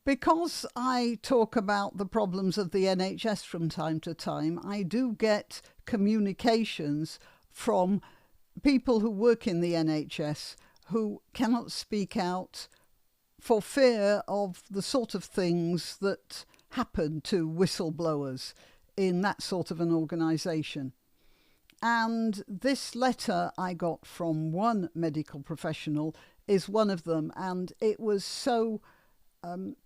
Because I talk about the problems of the NHS from time to time, I do get communications from people who work in the NHS who cannot speak out for fear of the sort of things that happen to whistleblowers in that sort of an organisation. And this letter I got from one medical professional is one of them, and it was so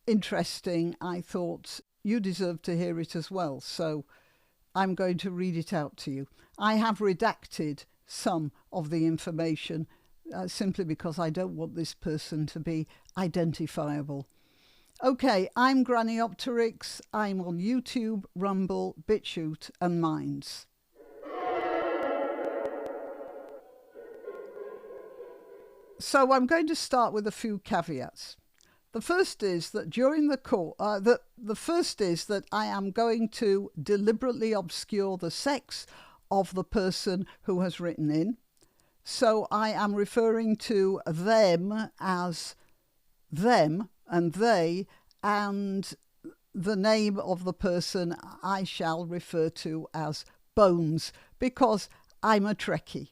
interesting. I thought you deserve to hear it as well, so I'm going to read it out to you. I have redacted some of the information simply because I don't want this person to be identifiable. Okay, I'm Granniopteryx. I'm on YouTube, Rumble, BitChute and Minds. So I'm going to start with a few caveats. The first is that during the course, the first is that I am going to deliberately obscure the sex of the person who has written in. So I am referring to them as them and they, and the name of the person I shall refer to as Bones, because I'm a Trekkie.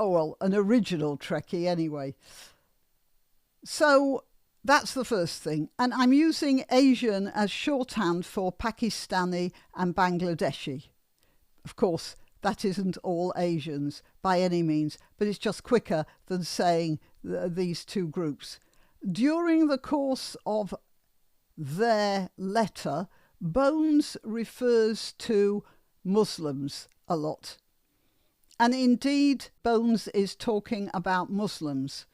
Oh, well, an original Trekkie anyway. So that's the first thing. And I'm using Asian as shorthand for Pakistani and Bangladeshi. Of course, that isn't all Asians by any means, but it's just quicker than saying these two groups. During the course of their letter, Bones refers to Muslims a lot. And indeed, Bones is talking about Muslims,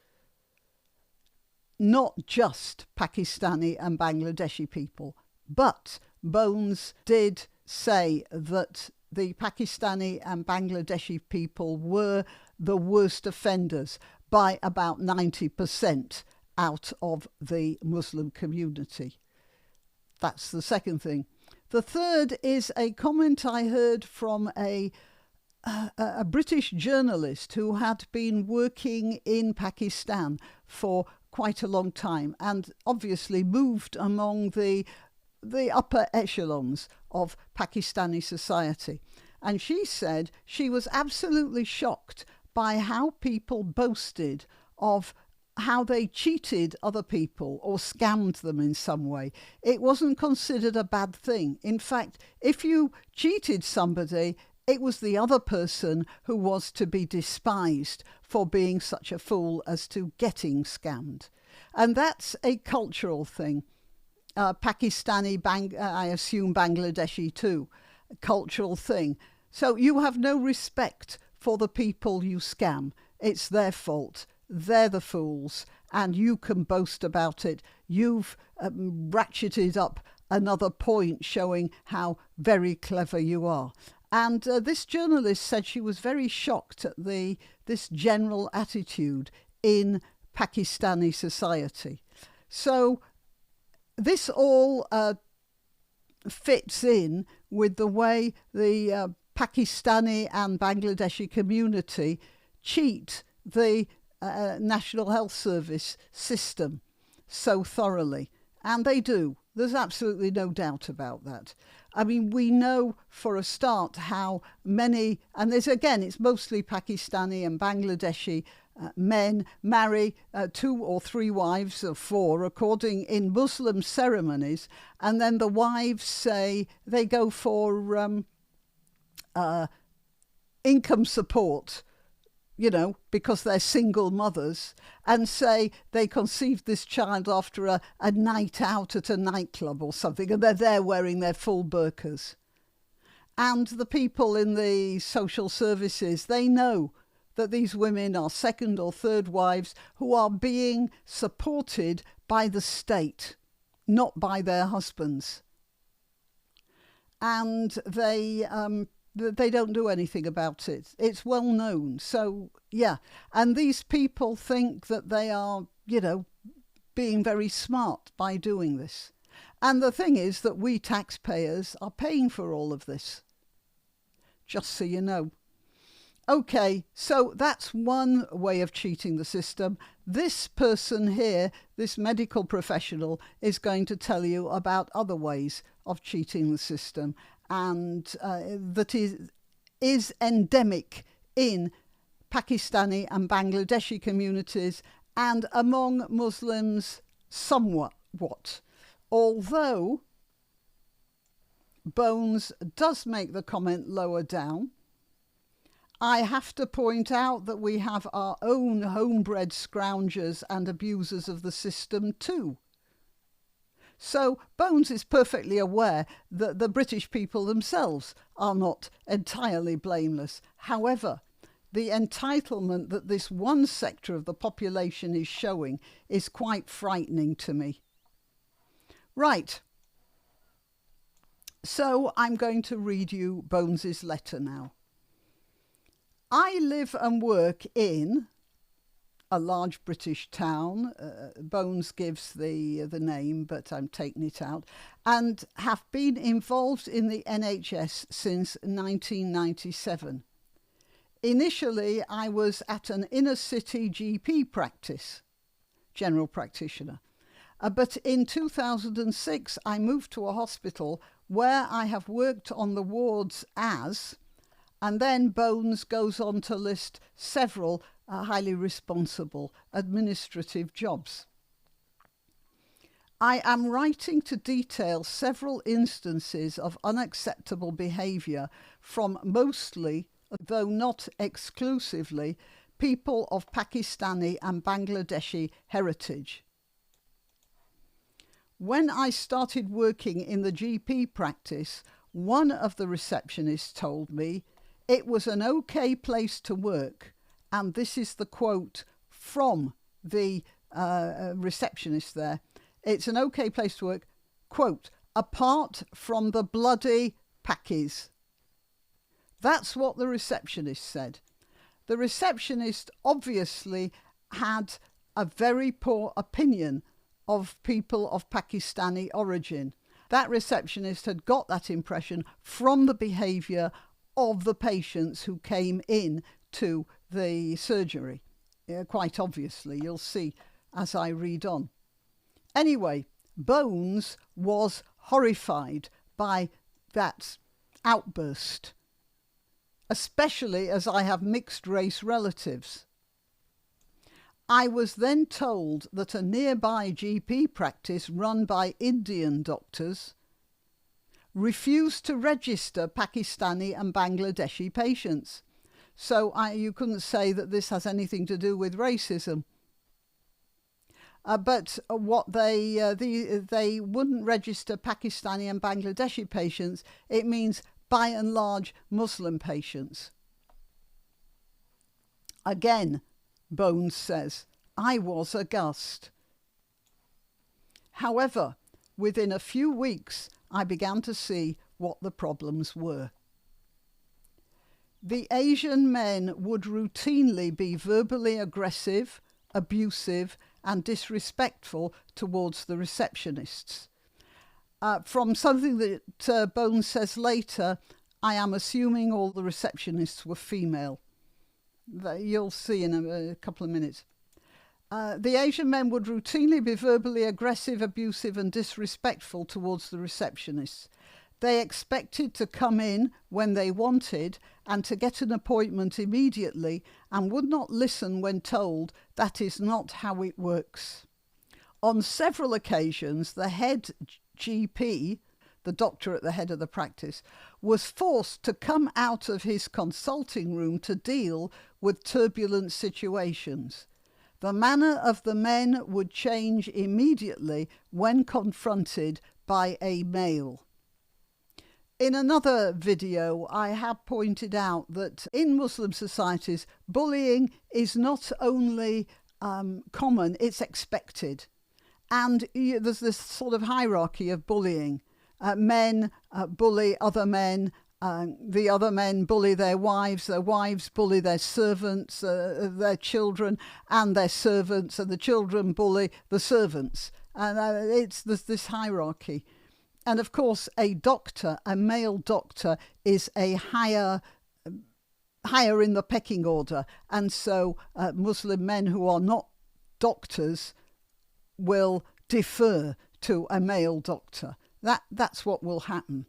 not just Pakistani and Bangladeshi people. But Bones did say that the Pakistani and Bangladeshi people were the worst offenders by about 90% out of the Muslim community. That's the second thing. The third is a comment I heard from a British journalist who had been working in Pakistan for quite a long time and obviously moved among the upper echelons of Pakistani society. And she said she was absolutely shocked by how people boasted of how they cheated other people or scammed them in some way. It wasn't considered a bad thing. In fact, if you cheated somebody, it was the other person who was to be despised for being such a fool as to getting scammed. And that's a cultural thing. Pakistani, I assume Bangladeshi too, cultural thing. So you have no respect for the people you scam. It's their fault. They're the fools, and you can boast about it. You've ratcheted up another point showing how very clever you are. And this journalist said she was very shocked at this general attitude in Pakistani society. So this all fits in with the way the Pakistani and Bangladeshi community cheat the National Health Service system so thoroughly. And they do. There's absolutely no doubt about that. I mean, we know for a start how many, and there's again, it's mostly Pakistani and Bangladeshi men marry 2 or 3 wives or 4 according in Muslim ceremonies, and then the wives say they go for income support, you know, because they're single mothers, and say they conceived this child after a night out at a nightclub or something, and they're there wearing their full burqas. And the people in the social services, they know that these women are second or third wives who are being supported by the state, not by their husbands. And they don't do anything about it. It's well known. So, yeah. And these people think that they are, you know, being very smart by doing this. And the thing is that we taxpayers are paying for all of this. Just so you know. Okay, so that's one way of cheating the system. This person here, this medical professional, is going to tell you about other ways of cheating the system, and that is endemic in Pakistani and Bangladeshi communities and among Muslims somewhat. Although Bones does make the comment lower down, I have to point out that we have our own homebred scroungers and abusers of the system too. So Bones is perfectly aware that the British people themselves are not entirely blameless. However, the entitlement that this one sector of the population is showing is quite frightening to me. Right. So I'm going to read you Bones's letter now. I live and work in a large British town. Bones gives the name, but I'm taking it out, and have been involved in the NHS since 1997. Initially, I was at an inner city GP practice, general practitioner. But in 2006, I moved to a hospital where I have worked on the wards as, and then Bones goes on to list several highly responsible administrative jobs. I am writing to detail several instances of unacceptable behaviour from mostly, though not exclusively, people of Pakistani and Bangladeshi heritage. When I started working in the GP practice, one of the receptionists told me it was an okay place to work, and this is the quote from the receptionist there. It's an okay place to work, quote, apart from the bloody Pakis. That's what the receptionist said. The receptionist obviously had a very poor opinion of people of Pakistani origin. That receptionist had got that impression from the behaviour of the patients who came in to the surgery. Quite obviously, you'll see as I read on. Anyway, Bones was horrified by that outburst, especially as I have mixed race relatives. I was then told that a nearby GP practice run by Indian doctors refused to register Pakistani and Bangladeshi patients. So you couldn't say that this has anything to do with racism. But what they wouldn't register Pakistani and Bangladeshi patients. It means by and large Muslim patients. Again, Bones says, I was aghast. However, within a few weeks, I began to see what the problems were. The Asian men would routinely be verbally aggressive, abusive, and disrespectful towards the receptionists. From something that Bones says later, I am assuming all the receptionists were female. You'll see in a couple of minutes. The Asian men would routinely be verbally aggressive, abusive, and disrespectful towards the receptionists. They expected to come in when they wanted and to get an appointment immediately, and would not listen when told that is not how it works. On several occasions, the head GP, the doctor at the head of the practice, was forced to come out of his consulting room to deal with turbulent situations. The manner of the men would change immediately when confronted by a male. In another video, I have pointed out that in Muslim societies, bullying is not only common, it's expected. And there's this sort of hierarchy of bullying. Men bully other men, the other men bully their wives bully their servants, their children and their servants, and the children bully the servants. And there's this hierarchy. And of course, a doctor, a male doctor, is a higher in the pecking order. And so Muslim men who are not doctors will defer to a male doctor. That's what will happen.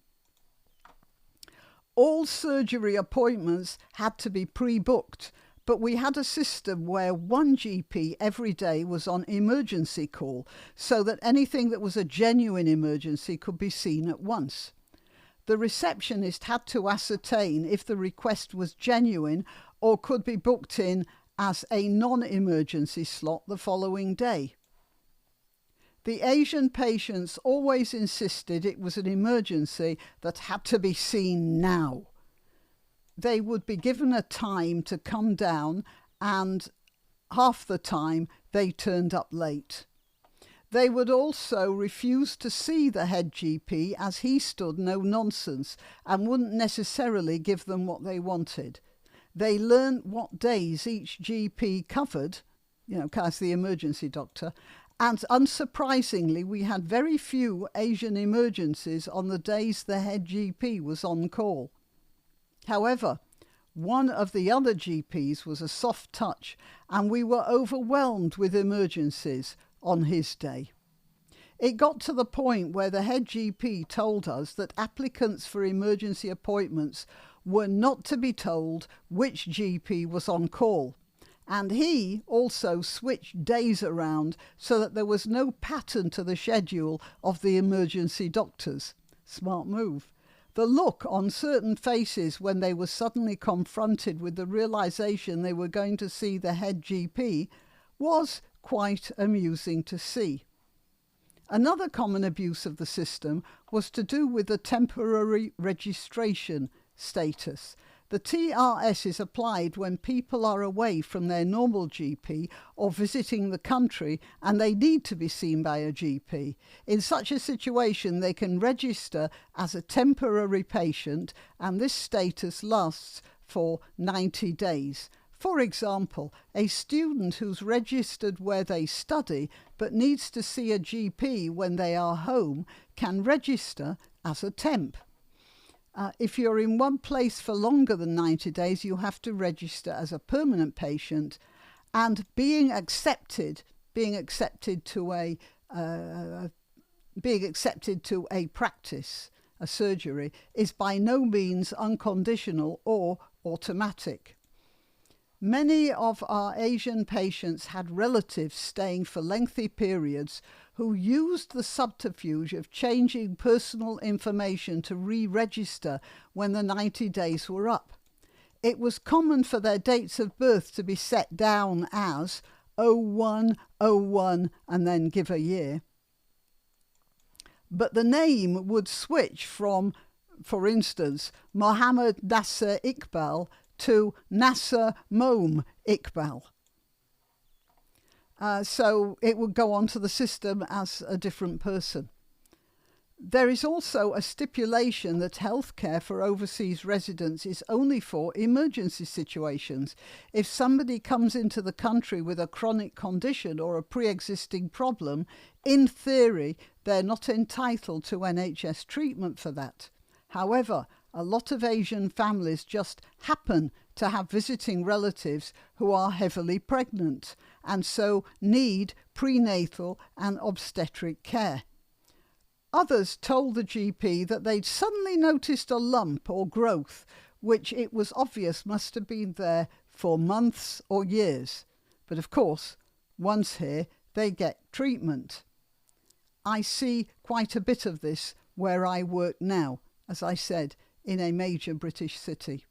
All surgery appointments had to be pre-booked, but we had a system where one GP every day was on emergency call, so that anything that was a genuine emergency could be seen at once. The receptionist had to ascertain if the request was genuine or could be booked in as a non-emergency slot the following day. The Asian patients always insisted it was an emergency that had to be seen now. They would be given a time to come down, and half the time they turned up late. They would also refuse to see the head GP as he stood no nonsense and wouldn't necessarily give them what they wanted. They learnt what days each GP covered, as the emergency doctor, and unsurprisingly, we had very few Asian emergencies on the days the head GP was on call. However, one of the other GPs was a soft touch, and we were overwhelmed with emergencies on his day. It got to the point where the head GP told us that applicants for emergency appointments were not to be told which GP was on call. And he also switched days around so that there was no pattern to the schedule of the emergency doctors. Smart move. The look on certain faces when they were suddenly confronted with the realization they were going to see the head GP was quite amusing to see. Another common abuse of the system was to do with the temporary registration status. The TRS is applied when people are away from their normal GP or visiting the country and they need to be seen by a GP. In such a situation, they can register as a temporary patient, and this status lasts for 90 days. For example, a student who's registered where they study but needs to see a GP when they are home can register as a temp. If you're in one place for longer than 90 days, you have to register as a permanent patient, and being accepted to a practice, a surgery, is by no means unconditional or automatic. Many of our Asian patients had relatives staying for lengthy periods who used the subterfuge of changing personal information to re-register when the 90 days were up. It was common for their dates of birth to be set down as 0101 and then give a year. But the name would switch from, for instance, Mohammed Nasser Iqbal to Nasser Moam Iqbal. So it would go onto the system as a different person. There is also a stipulation that healthcare for overseas residents is only for emergency situations. If somebody comes into the country with a chronic condition or a pre-existing problem, in theory, they're not entitled to NHS treatment for that. However, a lot of Asian families just happen to have visiting relatives who are heavily pregnant and so need prenatal and obstetric care. Others told the GP that they'd suddenly noticed a lump or growth, which it was obvious must have been there for months or years. But of course, once here, they get treatment. I see quite a bit of this where I work now, as I said, in a major British city.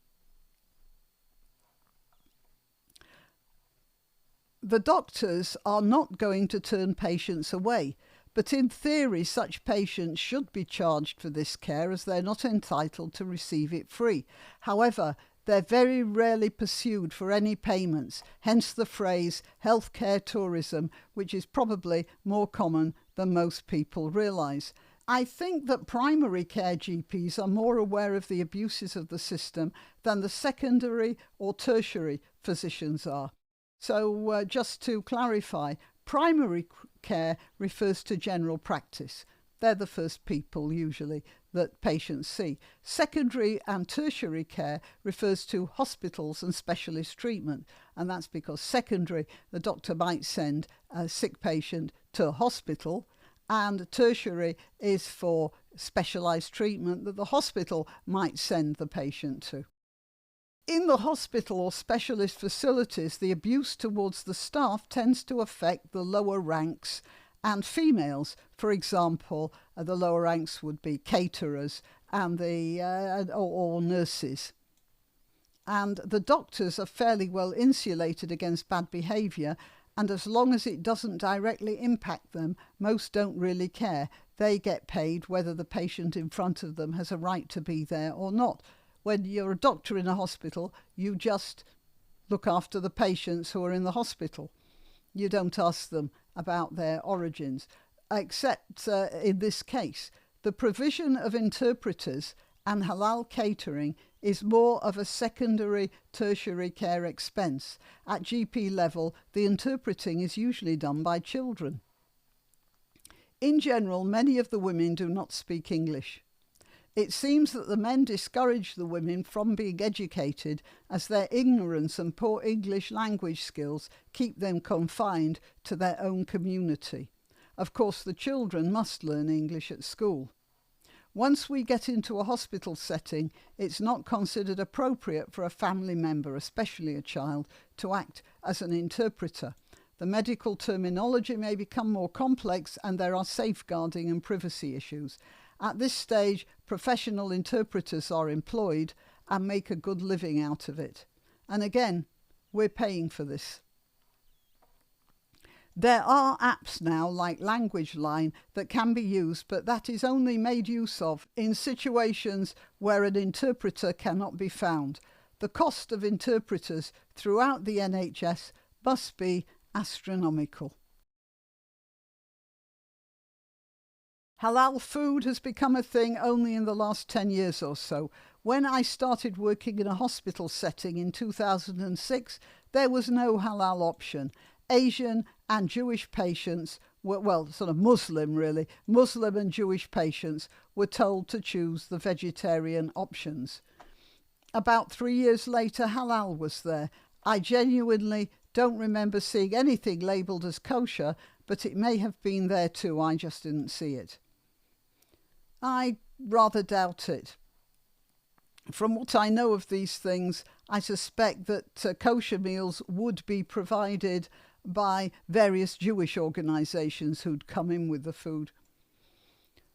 The doctors are not going to turn patients away, but in theory such patients should be charged for this care as they're not entitled to receive it free. However, they're very rarely pursued for any payments, hence the phrase healthcare tourism, which is probably more common than most people realise. I think that primary care GPs are more aware of the abuses of the system than the secondary or tertiary physicians are. So just to clarify, primary care refers to general practice. They're the first people usually that patients see. Secondary and tertiary care refers to hospitals and specialist treatment. and that's because secondary, the doctor might send a sick patient to a hospital, and tertiary is for specialised treatment that the hospital might send the patient to. In the hospital or specialist facilities, the abuse towards the staff tends to affect the lower ranks and females. For example, the lower ranks would be caterers and or nurses. And the doctors are fairly well insulated against bad behaviour, and as long as it doesn't directly impact them, most don't really care. They get paid whether the patient in front of them has a right to be there or not. When you're a doctor in a hospital, you just look after the patients who are in the hospital. You don't ask them about their origins, except in this case. The provision of interpreters and halal catering is more of a secondary, tertiary care expense. At GP level, the interpreting is usually done by children. In general, many of the women do not speak English. It seems that the men discourage the women from being educated, as their ignorance and poor English language skills keep them confined to their own community. Of course, the children must learn English at school. Once we get into a hospital setting, it's not considered appropriate for a family member, especially a child, to act as an interpreter. The medical terminology may become more complex, and there are safeguarding and privacy issues. At this stage, professional interpreters are employed and make a good living out of it. And again, we're paying for this. There are apps now like Language Line that can be used, but that is only made use of in situations where an interpreter cannot be found. The cost of interpreters throughout the NHS must be astronomical. Halal food has become a thing only in the last 10 years or so. When I started working in a hospital setting in 2006, there was no halal option. Asian and Jewish patients were, well, sort of Muslim really, Muslim and Jewish patients were told to choose the vegetarian options. About 3 years later, halal was there. I genuinely don't remember seeing anything labelled as kosher, but it may have been there too, I just didn't see it. I rather doubt it. From what I know of these things, I suspect that kosher meals would be provided by various Jewish organisations who'd come in with the food.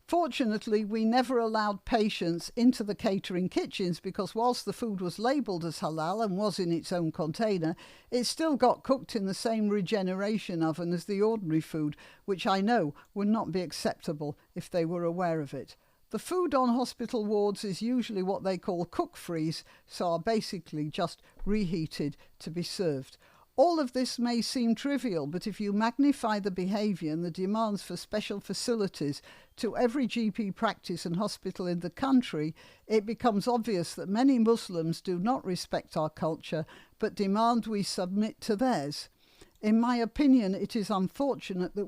Fortunately, we never allowed patients into the catering kitchens because whilst the food was labelled as halal and was in its own container, it still got cooked in the same regeneration oven as the ordinary food, which I know would not be acceptable if they were aware of it. The food on hospital wards is usually what they call cook-freeze, so are basically just reheated to be served. All of this may seem trivial, but if you magnify the behaviour and the demands for special facilities to every GP practice and hospital in the country, it becomes obvious that many Muslims do not respect our culture, but demand we submit to theirs. In my opinion, it is unfortunate that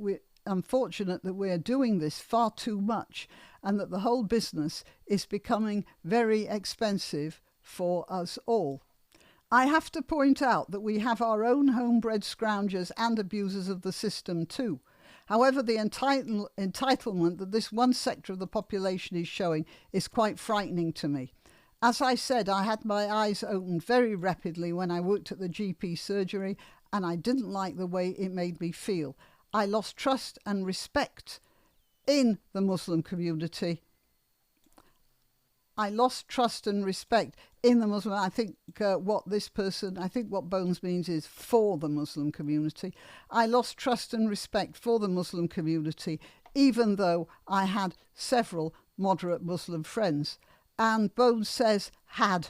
we are doing this far too much, and that the whole business is becoming very expensive for us all. I have to point out that we have our own homebred scroungers and abusers of the system too. However, the entitlement that this one sector of the population is showing is quite frightening to me. As I said, I had my eyes opened very rapidly when I worked at the GP surgery, and I didn't like the way it made me feel. I lost trust and respect in the Muslim community. I lost trust and respect in the Muslim. I think what Bones means is for the Muslim community. I lost trust and respect for the Muslim community, even though I had several moderate Muslim friends. And Bones says had,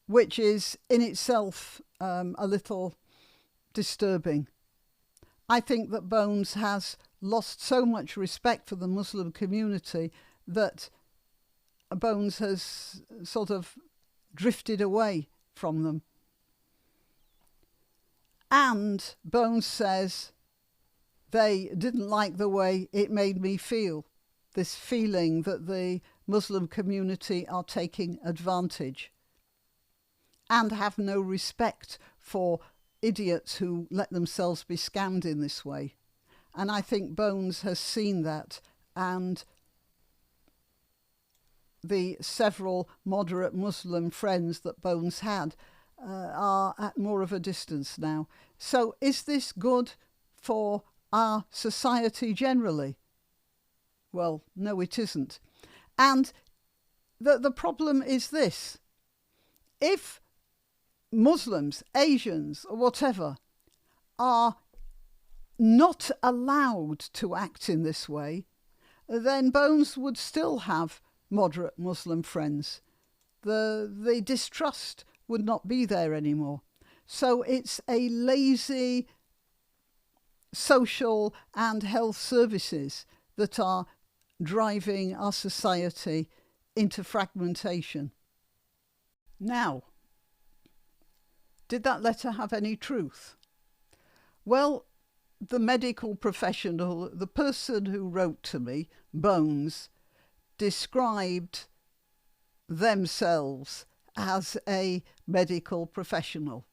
which is in itself a little disturbing. I think that Bones has lost so much respect for the Muslim community that Bones has sort of drifted away from them. And Bones says they didn't like the way it made me feel, this feeling that the Muslim community are taking advantage. and have no respect for idiots who let themselves be scammed in this way. And I think Bones has seen that, and the several moderate Muslim friends that Bones had are at more of a distance now. So is this good for our society generally? Well, no, it isn't. And the problem is this. If Muslims, Asians, or whatever, are not allowed to act in this way, then Bones would still have moderate Muslim friends. The distrust would not be there anymore. So it's a lazy social and health services that are driving our society into fragmentation. Now, did that letter have any truth? Well, the medical professional, the person who wrote to me, Bones, described themselves as a medical professional.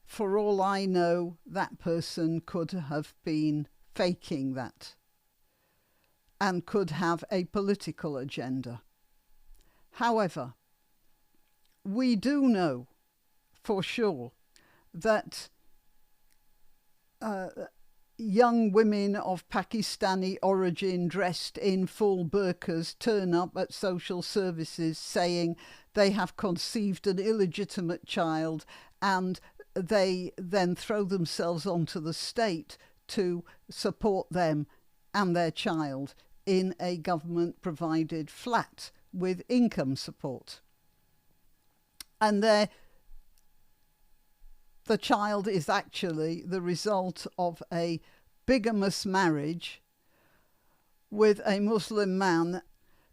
For all I know, that person could have been faking that and could have a political agenda. However, we do know for sure that young women of Pakistani origin dressed in full burqas turn up at social services saying they have conceived an illegitimate child, and they then throw themselves onto the state to support them and their child in a government-provided flat with income support. And the child is actually the result of a bigamous marriage with a Muslim man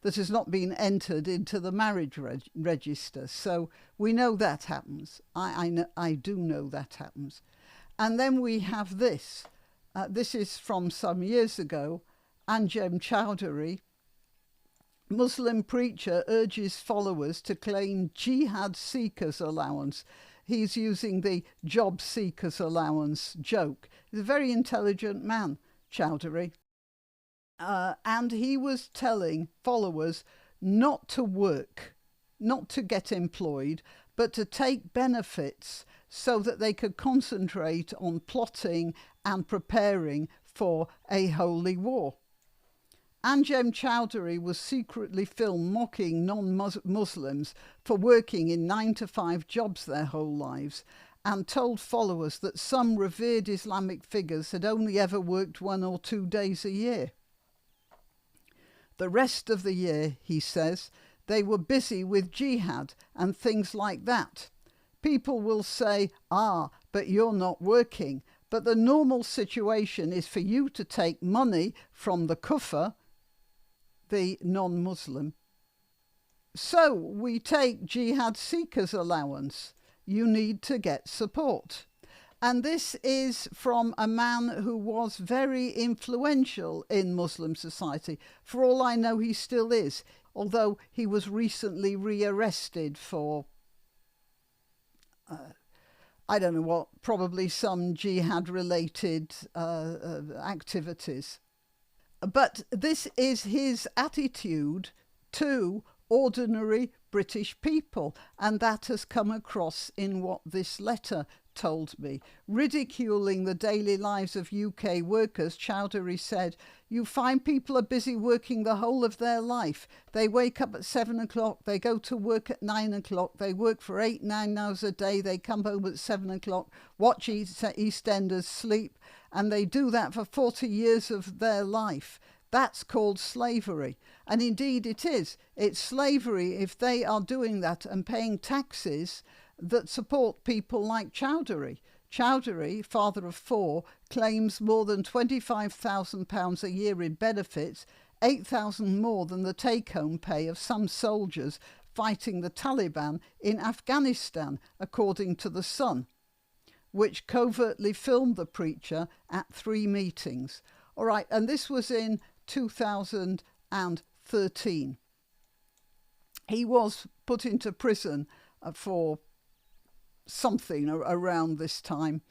that has not been entered into the marriage register. So we know that happens. I do know that happens. And then we have this. This is from some years ago. Anjem Chowdhury, Muslim preacher, urges followers to claim jihad seekers allowance. He's using the job seekers allowance joke. He's a very intelligent man, Chowdhury. And he was telling followers not to work, not to get employed, but to take benefits so that they could concentrate on plotting and preparing for a holy war. Anjem Chowdhury was secretly filmed mocking non-Muslims for working in 9-to-5 jobs their whole lives, and told followers that some revered Islamic figures had only ever worked 1 or 2 days a year. The rest of the year, he says, they were busy with jihad and things like that. People will say, but you're not working. But the normal situation is for you to take money from the kuffar, the non-Muslim. So we take jihad seekers allowance. You need to get support. And this is from a man who was very influential in Muslim society. For all I know, he still is, although he was recently rearrested for, I don't know what, probably some jihad-related activities. But this is his attitude to ordinary British people, and that has come across in what this letter told me. Ridiculing the daily lives of UK workers, Chowdhury said, "You find people are busy working the whole of their life. They wake up at 7 o'clock, they go to work at 9 o'clock, they work for 8-9 hours a day, they come home at 7 o'clock, watch EastEnders, sleep, and they do that for 40 years of their life. That's called slavery." And indeed it is. It's slavery if they are doing that and paying taxes that support people like Chowdhury. Chowdhury, father of 4, claims more than £25,000 a year in benefits, 8,000 more than the take-home pay of some soldiers fighting the Taliban in Afghanistan, according to The Sun, which covertly filmed the preacher at 3 meetings. All right, and this was in 2013. He was put into prison for something around this time.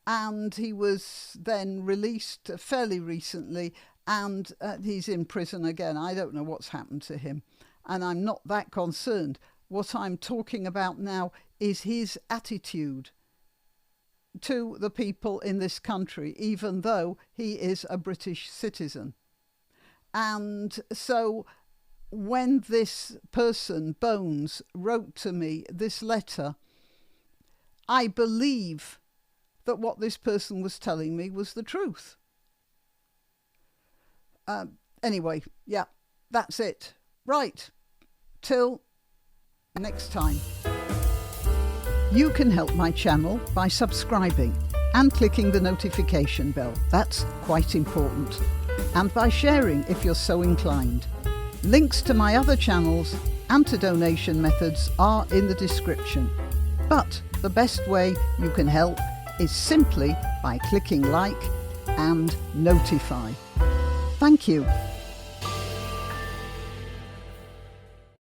And he was then released fairly recently, and he's in prison again. I don't know what's happened to him, and I'm not that concerned. What I'm talking about now is his attitude to the people in this country, even though he is a British citizen. And so when this person, Bones, wrote to me this letter, I believe that what this person was telling me was the truth. Anyway, yeah, that's it. Right, till next time. You can help my channel by subscribing and clicking the notification bell. That's quite important. And by sharing if you're so inclined. Links to my other channels and to donation methods are in the description. But the best way you can help is simply by clicking like and notify. Thank you.